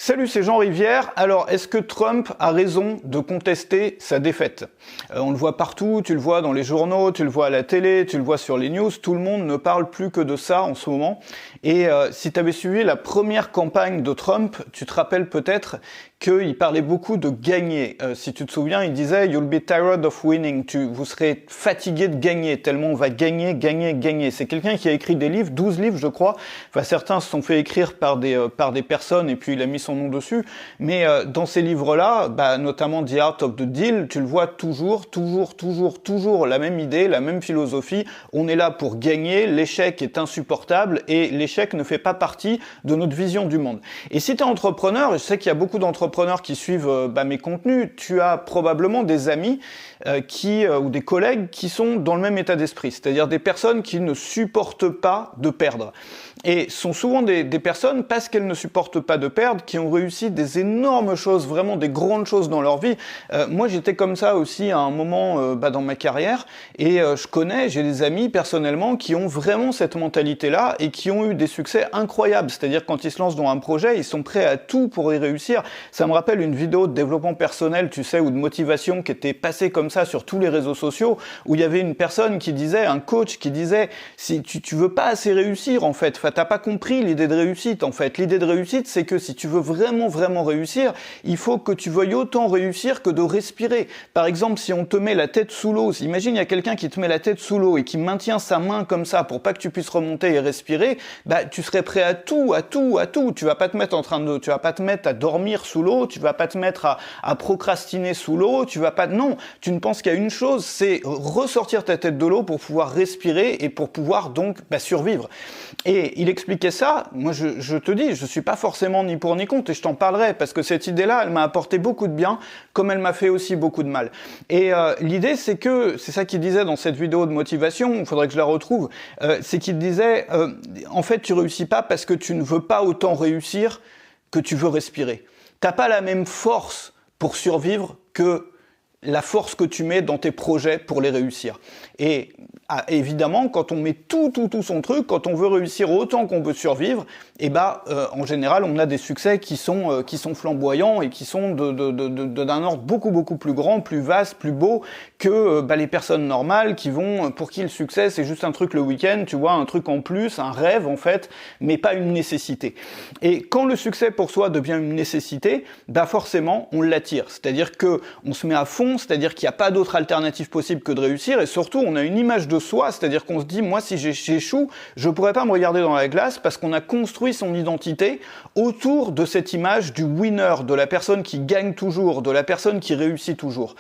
Salut, c'est Jean Rivière. Alors, est-ce que Trump a raison de contester sa défaite? On le voit partout, tu le vois dans les journaux, tu le vois à la télé, tu le vois sur les news, tout le monde ne parle plus que de ça en ce moment. Et si tu avais suivi la première campagne de Trump, tu te rappelles peut-être qu'il parlait beaucoup de gagner. Si tu te souviens, il disait « You'll be tired of winning ». Vous serez fatigué de gagner, tellement on va gagner, gagner, gagner. C'est quelqu'un qui a écrit des livres, 12 livres je crois. Enfin, certains se sont fait écrire par des personnes et puis il a mis son nom dessus. Mais dans ces livres-là, notamment The Art of the Deal, tu le vois toujours la même idée, la même philosophie. On est là pour gagner, l'échec est insupportable et l'échec ne fait pas partie de notre vision du monde. Et si tu es entrepreneur, je sais qu'il y a beaucoup d'entrepreneurs qui suivent mes contenus, tu as probablement des amis ou des collègues qui sont dans le même état d'esprit, c'est-à-dire des personnes qui ne supportent pas de perdre. Et sont souvent des personnes, parce qu'elles ne supportent pas de perdre, qui ont réussi des énormes choses, vraiment des grandes choses dans leur vie. Moi, j'étais comme ça aussi à un moment dans ma carrière, et j'ai des amis personnellement qui ont vraiment cette mentalité-là et qui ont eu des succès incroyables. C'est-à-dire quand ils se lancent dans un projet, ils sont prêts à tout pour y réussir. Ça me rappelle une vidéo de développement personnel, tu sais, ou de motivation qui était passée comme ça sur tous les réseaux sociaux, où il y avait une personne qui disait, un coach qui disait, si tu veux pas assez réussir en fait, t'as pas compris l'idée de réussite en fait. L'idée de réussite, c'est que si tu veux vraiment réussir, il faut que tu veuilles autant réussir que de respirer. Par exemple, si on te met la tête sous l'eau, imagine il y a quelqu'un qui te met la tête sous l'eau et qui maintient sa main comme ça pour pas que tu puisses remonter et respirer, tu serais prêt à tout. Tu vas pas te mettre tu vas pas te mettre à dormir sous l'eau, tu vas pas te mettre à procrastiner sous l'eau, non, tu ne penses qu'à une chose, c'est ressortir ta tête de l'eau pour pouvoir respirer et pour pouvoir donc survivre. Et il expliquait ça, moi je te dis, je suis pas forcément ni pour ni contre et je t'en parlerai parce que cette idée-là, elle m'a apporté beaucoup de bien comme elle m'a fait aussi beaucoup de mal. Et l'idée c'est ça qu'il disait dans cette vidéo de motivation, il faudrait que je la retrouve, c'est qu'il disait en fait tu réussis pas parce que tu ne veux pas autant réussir que tu veux respirer. T'as pas la même force pour survivre que la force que tu mets dans tes projets pour les réussir. Et évidemment, quand on met tout son truc, quand on veut réussir autant qu'on veut survivre, en général, on a des succès qui sont flamboyants et qui sont d'un ordre beaucoup plus grand, plus vaste, plus beau que les personnes normales pour qui le succès c'est juste un truc le week-end, tu vois, un truc en plus, un rêve en fait, mais pas une nécessité. Et quand le succès pour soi devient une nécessité, forcément on l'attire. C'est-à-dire que on se met à fond, c'est-à-dire qu'il n'y a pas d'autre alternative possible que de réussir, et surtout on a une image de soi, c'est-à-dire qu'on se dit moi si j'échoue, je pourrais pas me regarder dans la glace parce qu'on a construit son identité autour de cette image du winner, de la personne qui gagne toujours, de la personne qui réussit toujours.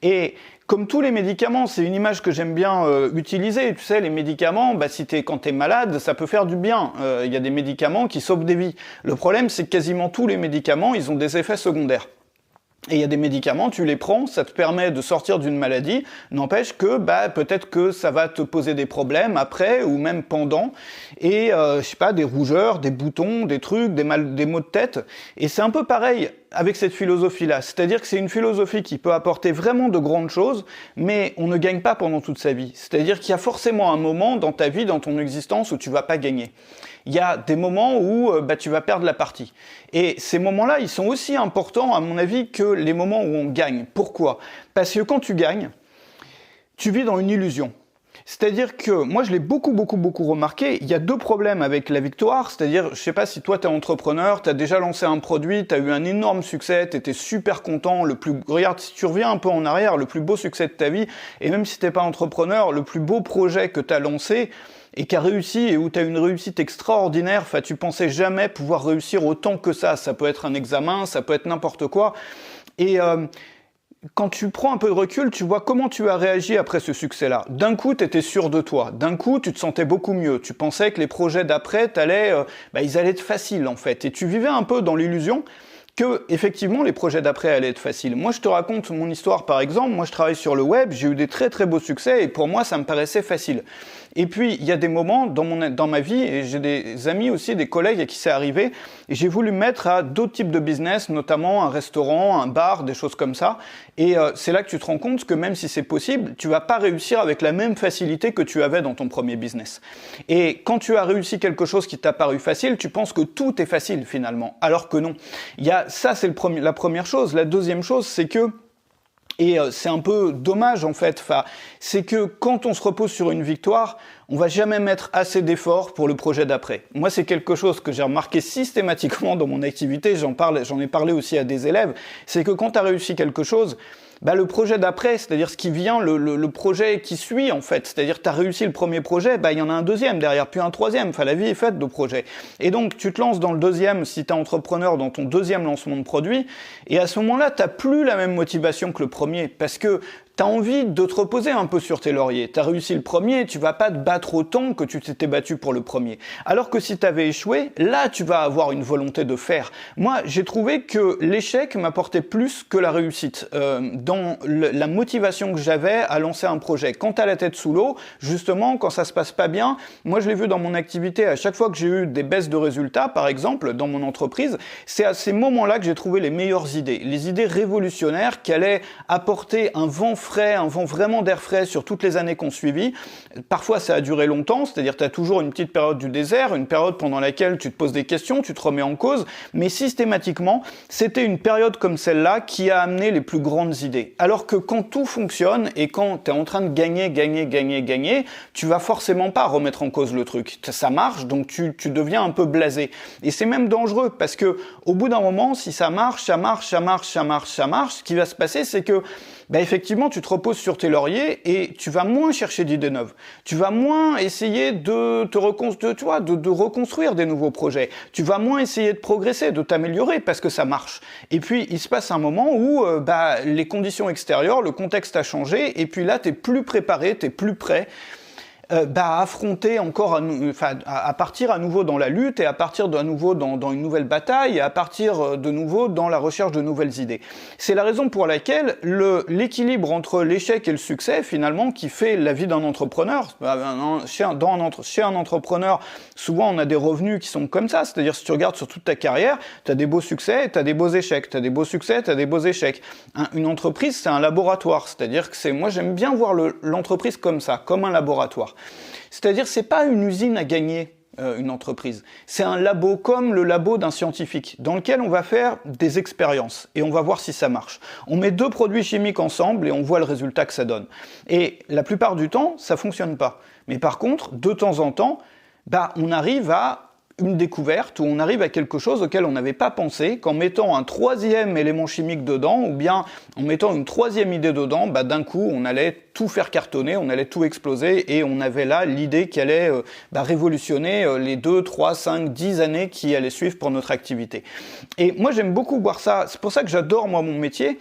Et comme tous les médicaments, c'est une image que j'aime bien utiliser. Tu sais, les médicaments, quand t'es malade, ça peut faire du bien. Il y a des médicaments qui sauvent des vies. Le problème, c'est que quasiment tous les médicaments, ils ont des effets secondaires. Et il y a des médicaments, tu les prends, ça te permet de sortir d'une maladie, n'empêche que peut-être que ça va te poser des problèmes après ou même pendant, et des rougeurs, des boutons, des trucs, des maux de tête. Et c'est un peu pareil avec cette philosophie-là, c'est-à-dire que c'est une philosophie qui peut apporter vraiment de grandes choses, mais on ne gagne pas pendant toute sa vie. C'est-à-dire qu'il y a forcément un moment dans ta vie, dans ton existence, où tu vas pas gagner. Il y a des moments où tu vas perdre la partie. Et ces moments-là, ils sont aussi importants, à mon avis, que les moments où on gagne. Pourquoi ? Parce que quand tu gagnes, tu vis dans une illusion. C'est-à-dire que, moi je l'ai beaucoup remarqué, il y a deux problèmes avec la victoire, c'est-à-dire, je sais pas si toi t'es entrepreneur, t'as déjà lancé un produit, t'as eu un énorme succès, t'étais super content, regarde, si tu reviens un peu en arrière, le plus beau succès de ta vie, et même si t'es pas entrepreneur, le plus beau projet que t'as lancé, et qui a réussi, et où tu as une réussite extraordinaire, tu pensais jamais pouvoir réussir autant que ça peut être un examen, ça peut être n'importe quoi, et quand tu prends un peu de recul, tu vois comment tu as réagi après ce succès-là. D'un coup, tu étais sûr de toi. D'un coup, tu te sentais beaucoup mieux. Tu pensais que les projets d'après, ils allaient être faciles, en fait. Et tu vivais un peu dans l'illusion que, effectivement, les projets d'après allaient être faciles. Moi, je te raconte mon histoire, par exemple. Moi, je travaille sur le web, j'ai eu des très beaux succès, et pour moi, ça me paraissait facile. Et puis, il y a des moments dans ma vie, et j'ai des amis aussi, des collègues à qui c'est arrivé, et j'ai voulu mettre à d'autres types de business, notamment un restaurant, un bar, des choses comme ça. Et c'est là que tu te rends compte que même si c'est possible, tu vas pas réussir avec la même facilité que tu avais dans ton premier business. Et quand tu as réussi quelque chose qui t'a paru facile, tu penses que tout est facile finalement, alors que non. Ça, c'est la première chose. La deuxième chose, c'est que c'est un peu dommage en fait, c'est que quand on se repose sur une victoire, on va jamais mettre assez d'efforts pour le projet d'après. Moi, c'est quelque chose que j'ai remarqué systématiquement dans mon activité, j'en ai parlé aussi à des élèves, c'est que quand tu as réussi quelque chose, le projet d'après, c'est-à-dire ce qui vient, le projet qui suit en fait, c'est-à-dire tu as réussi le premier projet, il y en a un deuxième derrière, puis un troisième, la vie est faite de projets. Et donc tu te lances dans le deuxième, si tu es entrepreneur, dans ton deuxième lancement de produit, et à ce moment-là, tu n'as plus la même motivation que le premier, parce que t'as envie de te reposer un peu sur tes lauriers. T'as réussi le premier, tu vas pas te battre autant que tu t'étais battu pour le premier. Alors que si t'avais échoué, là, tu vas avoir une volonté de faire. Moi, j'ai trouvé que l'échec m'apportait plus que la réussite dans la motivation que j'avais à lancer un projet. Quand t'as la tête sous l'eau, justement, quand ça se passe pas bien, moi, je l'ai vu dans mon activité, à chaque fois que j'ai eu des baisses de résultats, par exemple, dans mon entreprise, c'est à ces moments-là que j'ai trouvé les meilleures idées. Les idées révolutionnaires qui allaient apporter un vent frais, un vent vraiment d'air frais sur toutes les années qu'on suivit. Parfois, ça a duré longtemps, c'est-à-dire tu as toujours une petite période du désert, une période pendant laquelle tu te poses des questions, tu te remets en cause, mais systématiquement, c'était une période comme celle-là qui a amené les plus grandes idées. Alors que quand tout fonctionne et quand tu es en train de gagner, tu vas forcément pas remettre en cause le truc. Ça marche, donc tu deviens un peu blasé. Et c'est même dangereux parce que au bout d'un moment, si ça marche, ce qui va se passer, c'est que effectivement, tu te reposes sur tes lauriers et tu vas moins chercher d'idées neuves. Tu vas moins essayer de reconstruire des nouveaux projets. Tu vas moins essayer de progresser, de t'améliorer parce que ça marche. Et puis, il se passe un moment où les conditions extérieures, le contexte a changé et puis là, t'es plus préparé, t'es plus prêt. À affronter encore, à partir à nouveau dans la lutte et à partir à nouveau dans une nouvelle bataille et à partir de nouveau dans la recherche de nouvelles idées. C'est la raison pour laquelle l'équilibre entre l'échec et le succès, finalement, qui fait la vie d'un entrepreneur, chez un entrepreneur, souvent on a des revenus qui sont comme ça, c'est-à-dire si tu regardes sur toute ta carrière, tu as des beaux succès et tu as des beaux échecs, tu as des beaux succès, tu as des beaux échecs. Une entreprise, c'est un laboratoire, c'est-à-dire que moi j'aime bien voir l'entreprise comme ça, comme un laboratoire. C'est-à-dire, c'est pas une usine à gagner, une entreprise. C'est un labo, comme le labo d'un scientifique, dans lequel on va faire des expériences et on va voir si ça marche. On met deux produits chimiques ensemble et on voit le résultat que ça donne. Et la plupart du temps, ça fonctionne pas. Mais par contre, de temps en temps, on arrive à une découverte où on arrive à quelque chose auquel on n'avait pas pensé, qu'en mettant un troisième élément chimique dedans, ou bien en mettant une troisième idée dedans, d'un coup, on allait tout faire cartonner, on allait tout exploser, et on avait là l'idée qui allait révolutionner les 2, 3, 5, 10 années qui allaient suivre pour notre activité. Et moi, j'aime beaucoup voir ça. C'est pour ça que j'adore, moi, mon métier.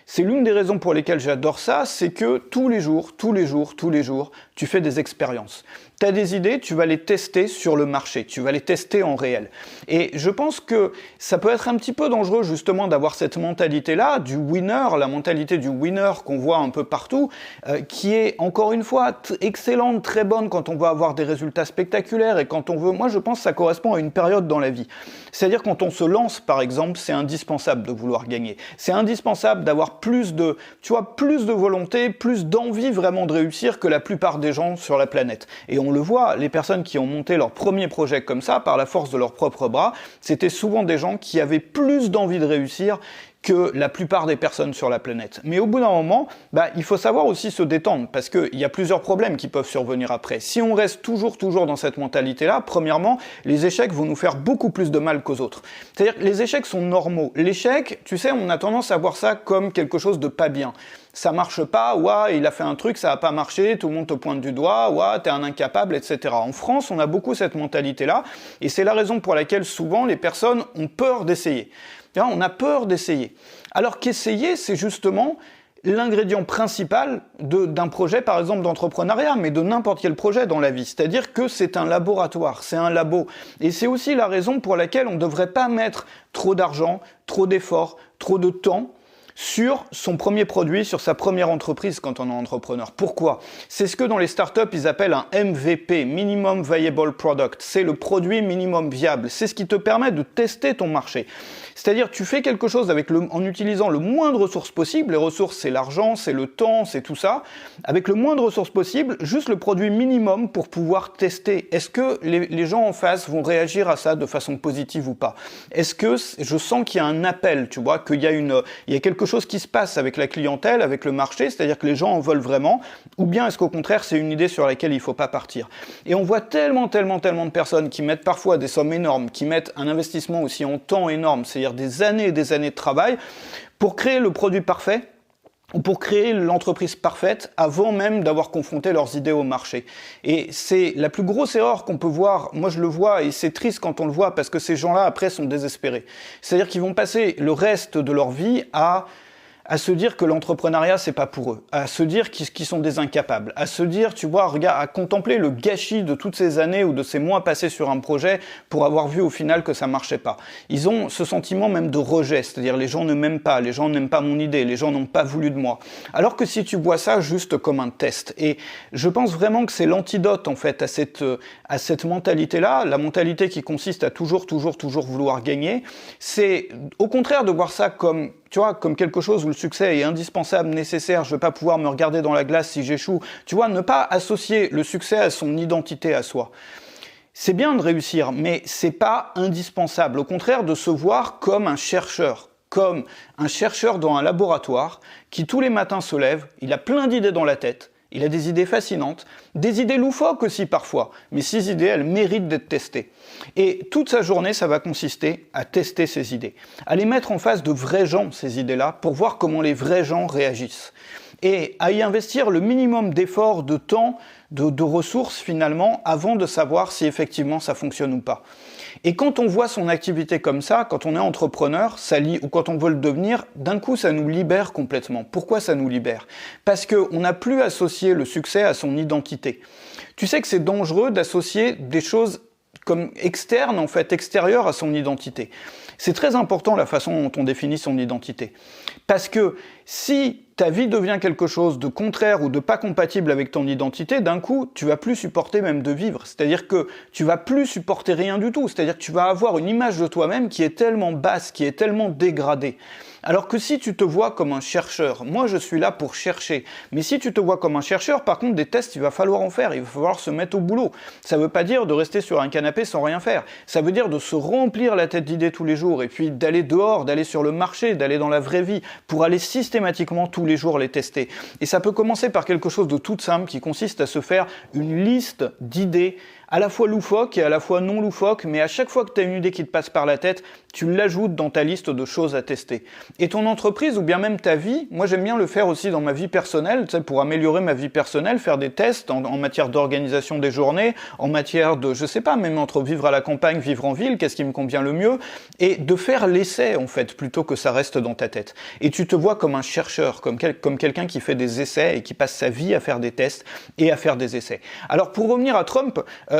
C'est l'une des raisons pour lesquelles j'adore ça, c'est que tous les jours, tu fais des expériences. Tu as des idées, tu vas les tester sur le marché, tu vas les tester en réel. Et je pense que ça peut être un petit peu dangereux justement d'avoir cette mentalité-là, du winner, la mentalité du winner qu'on voit un peu partout, qui est encore une fois excellente, très bonne quand on veut avoir des résultats spectaculaires et quand on veut... Moi je pense que ça correspond à une période dans la vie. C'est-à-dire quand on se lance par exemple, c'est indispensable de vouloir gagner. C'est indispensable d'avoir plus de volonté, plus d'envie vraiment de réussir que la plupart des gens sur la planète. Et on le voit, les personnes qui ont monté leur premier projet comme ça, par la force de leurs propres bras, c'était souvent des gens qui avaient plus d'envie de réussir que la plupart des personnes sur la planète. Mais au bout d'un moment, il faut savoir aussi se détendre, parce qu'il y a plusieurs problèmes qui peuvent survenir après. Si on reste toujours dans cette mentalité-là, premièrement, les échecs vont nous faire beaucoup plus de mal qu'aux autres. C'est-à-dire que les échecs sont normaux. L'échec, tu sais, on a tendance à voir ça comme quelque chose de pas bien. Ça marche pas, il a fait un truc, ça a pas marché, tout le monde te pointe du doigt, t'es un incapable, etc. En France, on a beaucoup cette mentalité-là, et c'est la raison pour laquelle souvent les personnes ont peur d'essayer. On a peur d'essayer. Alors qu'essayer, c'est justement l'ingrédient principal d'un projet, par exemple d'entrepreneuriat, mais de n'importe quel projet dans la vie. C'est-à-dire que c'est un laboratoire, c'est un labo. Et c'est aussi la raison pour laquelle on ne devrait pas mettre trop d'argent, trop d'efforts, trop de temps sur son premier produit, sur sa première entreprise quand on est entrepreneur. Pourquoi? C'est ce que dans les startups, ils appellent un MVP, Minimum Viable Product. C'est le produit minimum viable. C'est ce qui te permet de tester ton marché. C'est-à-dire, tu fais quelque chose en utilisant le moins de ressources possible. Les ressources, c'est l'argent, c'est le temps, c'est tout ça. Avec le moins de ressources possible, juste le produit minimum pour pouvoir tester. Est-ce que les gens en face vont réagir à ça de façon positive ou pas? Est-ce que je sens qu'il y a un appel, tu vois, qu'il y a quelque chose qui se passe avec la clientèle, avec le marché, c'est-à-dire que les gens en veulent vraiment, ou bien est-ce qu'au contraire, c'est une idée sur laquelle il faut pas partir? Et on voit tellement de personnes qui mettent parfois des sommes énormes, qui mettent un investissement aussi en temps énorme, c'est-à-dire des années et des années de travail, pour créer le produit parfait, ou pour créer l'entreprise parfaite avant même d'avoir confronté leurs idées au marché. Et c'est la plus grosse erreur qu'on peut voir, moi je le vois, et c'est triste quand on le voit, parce que ces gens-là, après, sont désespérés. C'est-à-dire qu'ils vont passer le reste de leur vie à se dire que l'entrepreneuriat, c'est pas pour eux, à se dire qu'ils sont des incapables, à se dire, tu vois, regarde, à contempler le gâchis de toutes ces années ou de ces mois passés sur un projet pour avoir vu au final que ça marchait pas. Ils ont ce sentiment même de rejet, c'est-à-dire les gens ne m'aiment pas, les gens n'aiment pas mon idée, les gens n'ont pas voulu de moi. Alors que si tu vois ça juste comme un test, et je pense vraiment que c'est l'antidote en fait à cette mentalité-là, la mentalité qui consiste à toujours vouloir gagner, c'est au contraire de voir ça comme, tu vois, comme quelque chose où le succès est indispensable, nécessaire, je vais pas pouvoir me regarder dans la glace si j'échoue. Tu vois, ne pas associer le succès à son identité à soi. C'est bien de réussir, mais c'est pas indispensable. Au contraire, de se voir comme un chercheur dans un laboratoire qui tous les matins se lève, il a plein d'idées dans la tête, il a des idées fascinantes, des idées loufoques aussi parfois, mais ces idées, elles méritent d'être testées. Et toute sa journée, ça va consister à tester ces idées, à les mettre en face de vrais gens, ces idées-là, pour voir comment les vrais gens réagissent. Et à y investir le minimum d'efforts, de temps, de ressources finalement, avant de savoir si effectivement ça fonctionne ou pas. Et quand on voit son activité comme ça, quand on est entrepreneur, ou quand on veut le devenir, d'un coup ça nous libère complètement. Pourquoi ça nous libère? Parce qu'on n'a plus associé le succès à son identité. Tu sais que c'est dangereux d'associer des choses comme externes, en fait, extérieures à son identité. C'est très important la façon dont on définit son identité. Parce que si ta vie devient quelque chose de contraire ou de pas compatible avec ton identité, d'un coup, tu vas plus supporter même de vivre. C'est-à-dire que tu vas plus supporter rien du tout. C'est-à-dire que tu vas avoir une image de toi-même qui est tellement basse, qui est tellement dégradée. Alors que si tu te vois comme un chercheur, moi je suis là pour chercher, mais si tu te vois comme un chercheur, par contre des tests, il va falloir en faire, il va falloir se mettre au boulot. Ça veut pas dire de rester sur un canapé sans rien faire, ça veut dire de se remplir la tête d'idées tous les jours, et puis d'aller dehors, d'aller sur le marché, d'aller dans la vraie vie, pour aller systématiquement tous les jours les tester. Et ça peut commencer par quelque chose de tout simple, qui consiste à se faire une liste d'idées, à la fois loufoque et à la fois non loufoque, mais à chaque fois que tu as une idée qui te passe par la tête, tu l'ajoutes dans ta liste de choses à tester. Et ton entreprise ou bien même ta vie, moi j'aime bien le faire aussi dans ma vie personnelle, tu sais, pour améliorer ma vie personnelle, faire des tests en matière d'organisation des journées, en matière de, je sais pas, même entre vivre à la campagne, vivre en ville, qu'est-ce qui me convient le mieux, et de faire l'essai en fait, plutôt que ça reste dans ta tête. Et tu te vois comme un chercheur, comme quelqu'un qui fait des essais et qui passe sa vie à faire des tests et à faire des essais. Alors pour revenir à Trump,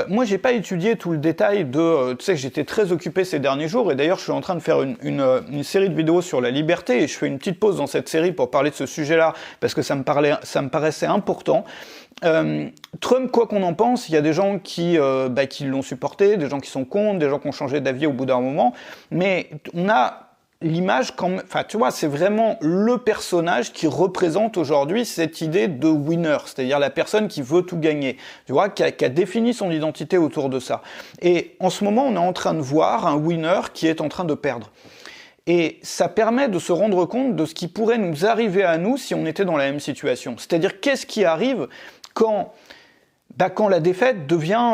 moi, j'ai pas étudié tout le détail tu sais que j'étais très occupé ces derniers jours, et d'ailleurs, je suis en train de faire une série de vidéos sur la liberté, et je fais une petite pause dans cette série pour parler de ce sujet-là, parce que ça me paraissait important. Trump, quoi qu'on en pense, il y a des gens qui l'ont supporté, des gens qui sont contre, des gens qui ont changé d'avis au bout d'un moment, mais on a l'image, enfin, tu vois, c'est vraiment le personnage qui représente aujourd'hui cette idée de winner, c'est-à-dire la personne qui veut tout gagner, tu vois, qui a défini son identité autour de ça. Et en ce moment, on est en train de voir un winner qui est en train de perdre. Et ça permet de se rendre compte de ce qui pourrait nous arriver à nous si on était dans la même situation. C'est-à-dire, qu'est-ce qui arrive quand la défaite devient,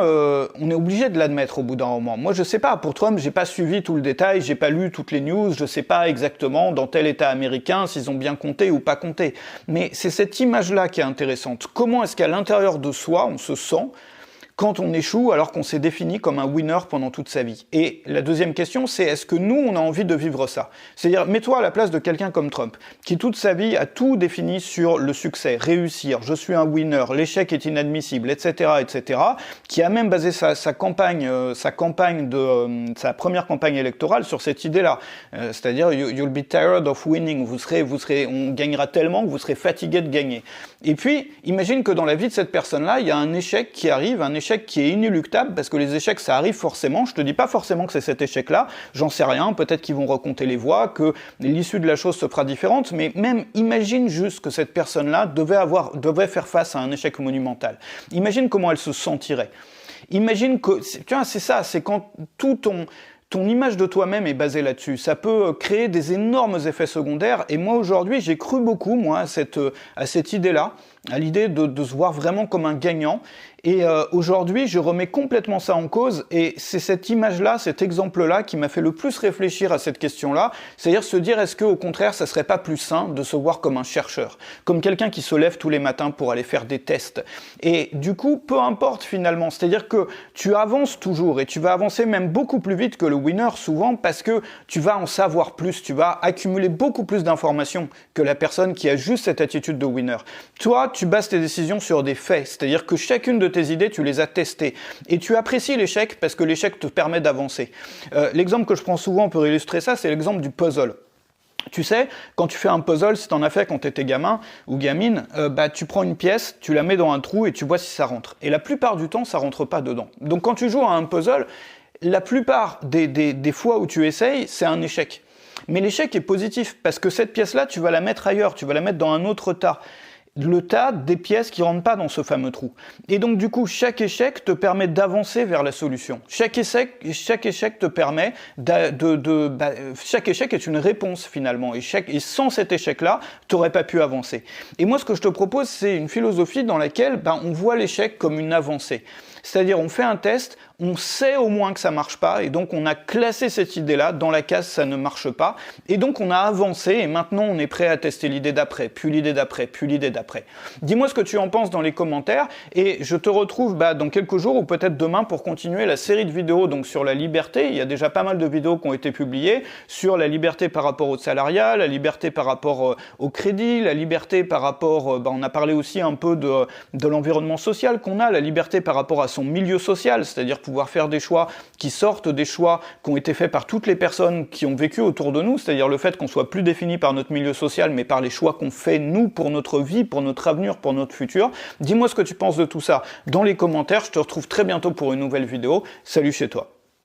on est obligé de l'admettre au bout d'un moment. Moi, je sais pas, pour Trump, j'ai pas suivi tout le détail, j'ai pas lu toutes les news, je sais pas exactement dans tel État américain s'ils ont bien compté ou pas compté. Mais c'est cette image-là qui est intéressante. Comment est-ce qu'à l'intérieur de soi, on se sent quand on échoue alors qu'on s'est défini comme un winner pendant toute sa vie. Et la deuxième question, c'est est-ce que nous, on a envie de vivre ça? C'est-à-dire, mets-toi à la place de quelqu'un comme Trump, qui toute sa vie a tout défini sur le succès, réussir, je suis un winner, l'échec est inadmissible, etc., etc., qui a même basé sa première campagne électorale sur cette idée-là. C'est-à-dire, you'll be tired of winning, on gagnera tellement que vous serez fatigué de gagner. Et puis, imagine que dans la vie de cette personne-là, il y a un échec qui arrive, un échec qui est inéluctable, parce que les échecs, ça arrive forcément. Je te dis pas forcément que c'est cet échec-là, j'en sais rien, peut-être qu'ils vont recompter les voix, que l'issue de la chose se fera différente, mais même imagine juste que cette personne-là devait faire face à un échec monumental. Imagine comment elle se sentirait. Imagine que, tu vois, c'est ça, c'est quand ton image de toi-même est basée là-dessus. Ça peut créer des énormes effets secondaires. Et moi, aujourd'hui, j'ai cru beaucoup, moi, à cette idée-là, à l'idée de se voir vraiment comme un gagnant. Et aujourd'hui, je remets complètement ça en cause. Et c'est cette image-là, cet exemple-là, qui m'a fait le plus réfléchir à cette question-là. C'est-à-dire se dire, est-ce qu'au contraire, ça serait pas plus sain de se voir comme un chercheur, comme quelqu'un qui se lève tous les matins pour aller faire des tests. Et du coup, peu importe finalement. C'est-à-dire que tu avances toujours et tu vas avancer même beaucoup plus vite que le winner souvent parce que tu vas en savoir plus, tu vas accumuler beaucoup plus d'informations que la personne qui a juste cette attitude de winner. Toi, tu bases tes décisions sur des faits, c'est-à-dire que chacune de tes idées, tu les as testées. Et tu apprécies l'échec parce que l'échec te permet d'avancer. L'exemple que je prends souvent pour illustrer ça, c'est l'exemple du puzzle. Tu sais, quand tu fais un puzzle, si t'en as fait quand t'étais gamin ou gamine, tu prends une pièce, tu la mets dans un trou et tu vois si ça rentre. Et la plupart du temps, ça rentre pas dedans. Donc quand tu joues à un puzzle, la plupart des fois où tu essayes, c'est un échec. Mais l'échec est positif parce que cette pièce-là, tu vas la mettre ailleurs, tu vas la mettre dans un autre tas. Le tas des pièces qui rentrent pas dans ce fameux trou. Et donc du coup, chaque échec te permet d'avancer vers la solution. Chaque échec te permet chaque échec est une réponse finalement. Et sans cet échec-là, tu n'aurais pas pu avancer. Et moi, ce que je te propose, c'est une philosophie dans laquelle on voit l'échec comme une avancée. C'est-à-dire, on fait un test, on sait au moins que ça marche pas, et donc on a classé cette idée-là dans la case ça ne marche pas, et donc on a avancé, et maintenant on est prêt à tester l'idée d'après, puis l'idée d'après, puis l'idée d'après. Dis-moi ce que tu en penses dans les commentaires, et je te retrouve dans quelques jours, ou peut-être demain, pour continuer la série de vidéos donc sur la liberté. Il y a déjà pas mal de vidéos qui ont été publiées sur la liberté par rapport au salariat, la liberté par rapport au crédit, la liberté par rapport, on a parlé aussi un peu de l'environnement social qu'on a, la liberté par rapport à son milieu social, c'est-à-dire pouvoir faire des choix qui sortent des choix qui ont été faits par toutes les personnes qui ont vécu autour de nous, c'est-à-dire le fait qu'on soit plus défini par notre milieu social, mais par les choix qu'on fait nous pour notre vie, pour notre avenir, pour notre futur. Dis-moi ce que tu penses de tout ça dans les commentaires. Je te retrouve très bientôt pour une nouvelle vidéo. Salut chez toi.